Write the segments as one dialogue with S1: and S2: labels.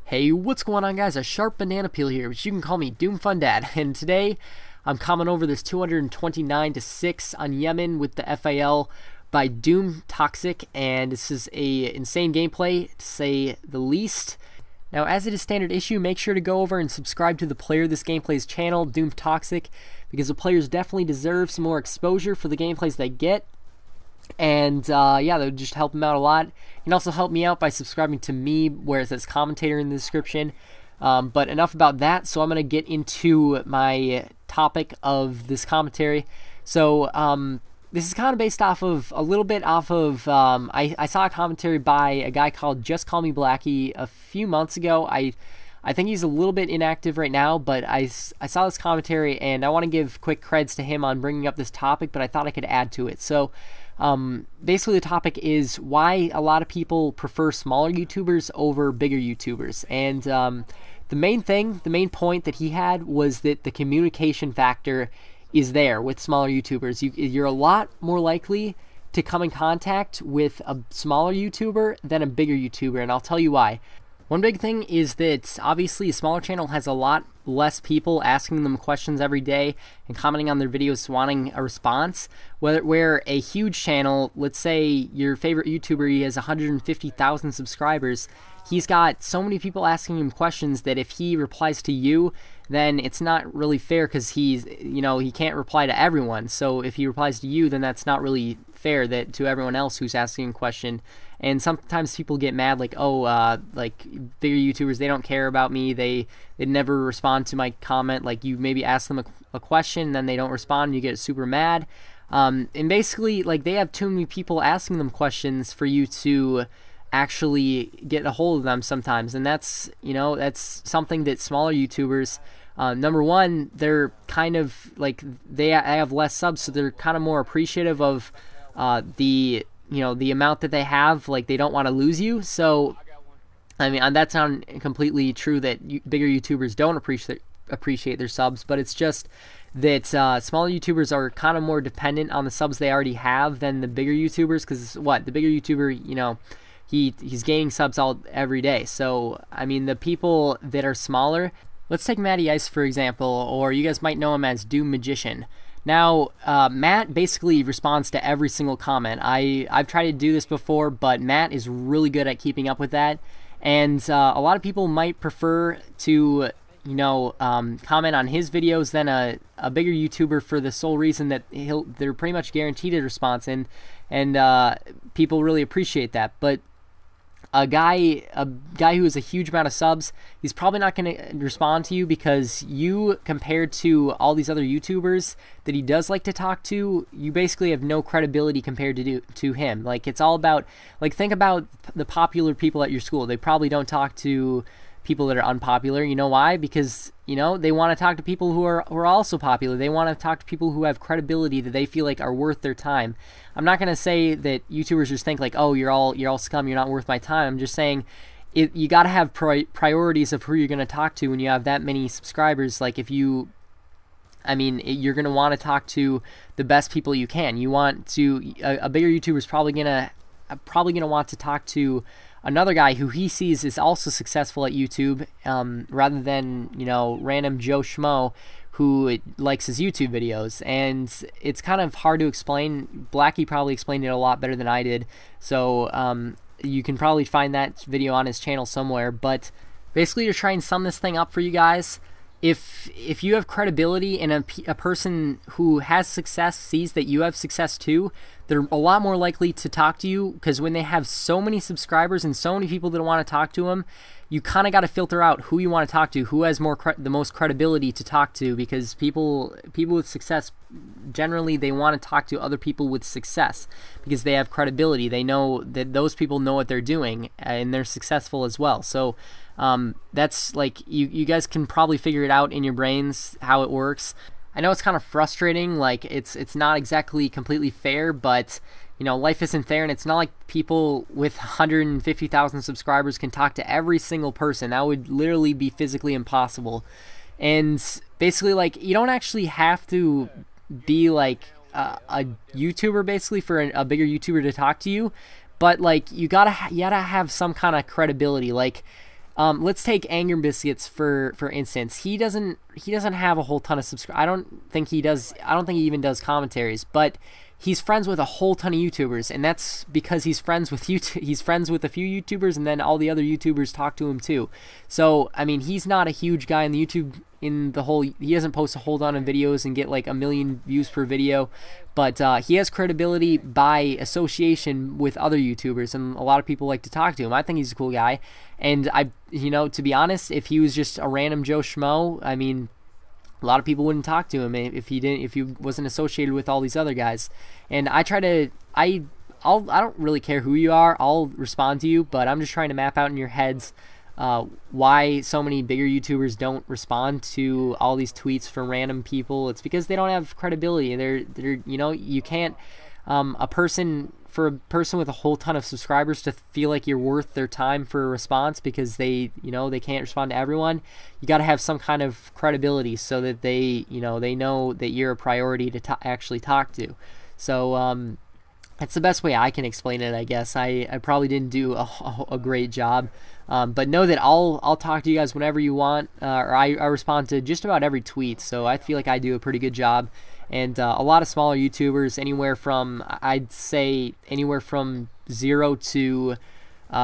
S1: Hey, what's going on, guys? A sharp banana peel here, but you can call me Doom Fun Dad. And today I'm coming over this 229-6 on Yemen with the FAL by DooM Toxic, and this is a insane gameplay to say the least. Now, as it is standard issue, make sure to go over and subscribe to the player of this gameplay's channel, DooM Toxic, because the players definitely deserve some more exposure for the gameplays they get. And yeah, that would just help him out a lot. You can also help me out by subscribing to me, where it says commentator in the description. But enough about that, so I'm going to get into my topic of this commentary. So this is kind of based off of, a little bit off of, I saw a commentary by a guy called Just Call Me Blackie a few months ago. I think he's a little bit inactive right now, but I saw this commentary, and I want to give quick creds to him on bringing up this topic, but I thought I could add to it. So basically the topic is why a lot of people prefer smaller YouTubers over bigger YouTubers. And the main point that he had was that the communication factor is there with smaller YouTubers. You're a lot more likely to come in contact with a smaller YouTuber than a bigger YouTuber, and I'll tell you why. One big thing is that obviously a smaller channel has a lot less people asking them questions every day and commenting on their videos wanting a response, where a huge channel, let's say your favorite YouTuber, he has 150,000 subscribers, he's got so many people asking him questions that if he replies to you, then it's not really fair, because he can't reply to everyone. So if he replies to you, then that's not really fair to everyone else who's asking a question. And sometimes people get mad, like, oh, like bigger YouTubers, they don't care about me, they never respond to my comment. Like, you maybe ask them a question, and then they don't respond, and you get super mad. And basically, like, they have too many people asking them questions for you to actually get a hold of them sometimes. And that's something that smaller YouTubers, number one, they're kind of like, they have less subs, so they're kind of more appreciative of the amount that they have. Like, they don't want to lose you. So I mean, that's not completely true that bigger YouTubers don't appreciate their subs, but it's just that smaller YouTubers are kind of more dependent on the subs they already have than the bigger YouTubers, because the bigger YouTuber, he's gaining subs every day. So I mean, the people that are smaller, let's take Matty Ice for example, or you guys might know him as Doom Magician. Now, Matt basically responds to every single comment. I've tried to do this before, but Matt is really good at keeping up with that. And a lot of people might prefer to, comment on his videos than a bigger YouTuber, for the sole reason that they're pretty much guaranteed a response, and people really appreciate that. But a guy who has a huge amount of subs, he's probably not going to respond to you, because you, compared to all these other YouTubers that he does like to talk to, you basically have no credibility compared to him. Like, it's all about, like, think about the popular people at your school. They probably don't talk to people that are unpopular. You know why? Because they want to talk to people who are also popular. They want to talk to people who have credibility that they feel like are worth their time. I'm not going to say that YouTubers just think like, oh, you're all scum, you're not worth my time. I'm just saying you got to have priorities of who you're going to talk to when you have that many subscribers. Like, you're going to want to talk to the best people you can. You want to, a bigger YouTuber is probably going to want to talk to another guy who he sees is also successful at YouTube, rather than, random Joe Schmo who likes his YouTube videos. And it's kind of hard to explain. Blackie probably explained it a lot better than I did. So you can probably find that video on his channel somewhere. But basically, to try and sum this thing up for you guys, if you have credibility and a person who has success sees that you have success too, they're a lot more likely to talk to you, because when they have so many subscribers and so many people that want to talk to them, you kind of got to filter out who you want to talk to, who has the most credibility to talk to, because people with success, generally they want to talk to other people with success because they have credibility. They know that those people know what they're doing, and they're successful as well. So that's, like, you guys can probably figure it out in your brains how it works. I know it's kind of frustrating, like, it's not exactly completely fair, but life isn't fair, and it's not like people with 150,000 subscribers can talk to every single person. That would literally be physically impossible. And basically, like, you don't actually have to be like a YouTuber basically for a bigger YouTuber to talk to you, but like you gotta have some kind of credibility. Like, Let's take Anger Biscuits for instance. He doesn't have a whole ton of subscribers. I don't think he does. I don't think he even does commentaries, but he's friends with a whole ton of YouTubers, and that's because he's friends with he's friends with a few YouTubers, and then all the other YouTubers talk to him too. So I mean, he's not a huge guy in the YouTube he doesn't post a whole ton of videos and get like 1 million views per video, but he has credibility by association with other YouTubers, and a lot of people like to talk to him. I think he's a cool guy, and to be honest, if he was just a random Joe Schmo, I mean, a lot of people wouldn't talk to him if he wasn't associated with all these other guys. And I don't really care who you are. I'll respond to you, but I'm just trying to map out in your heads why so many bigger YouTubers don't respond to all these tweets from random people. It's because they don't have credibility. You can't for a person with a whole ton of subscribers to feel like you're worth their time for a response because they can't respond to everyone. You got to have some kind of credibility so that they know that you're a priority to actually talk to. So that's the best way I can explain it, I guess. I probably didn't do a great job, but know that I'll talk to you guys whenever you want, or I respond to just about every tweet. So I feel like I do a pretty good job. And a lot of smaller YouTubers, I'd say anywhere from 0 to like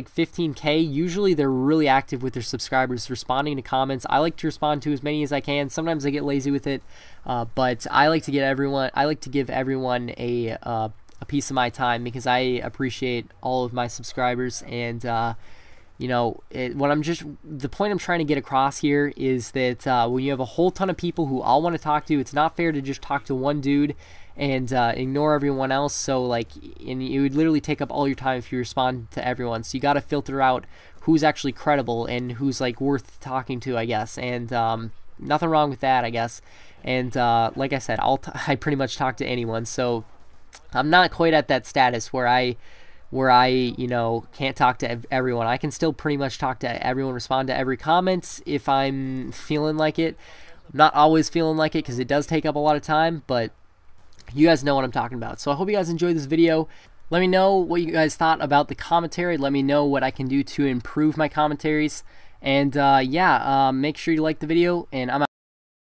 S1: 15K, usually they're really active with their subscribers, responding to comments. I like to respond to as many as I can. Sometimes I get lazy with it, but I like to give everyone a piece of my time because I appreciate all of my subscribers. And the point I'm trying to get across here is that when you have a whole ton of people who all want to talk to you, it's not fair to just talk to one dude and ignore everyone else. So and it would literally take up all your time if you respond to everyone. So you got to filter out who's actually credible and who's worth talking to, I guess. And nothing wrong with that, I guess. And like I said, I pretty much talk to anyone. So I'm not quite at that status where I can't talk to everyone. I can still pretty much talk to everyone, respond to every comment if I'm feeling like it. I'm not always feeling like it because it does take up a lot of time, but you guys know what I'm talking about. So I hope you guys enjoyed this video. Let me know what you guys thought about the commentary. Let me know what I can do to improve my commentaries. And make sure you like the video, and I'm out.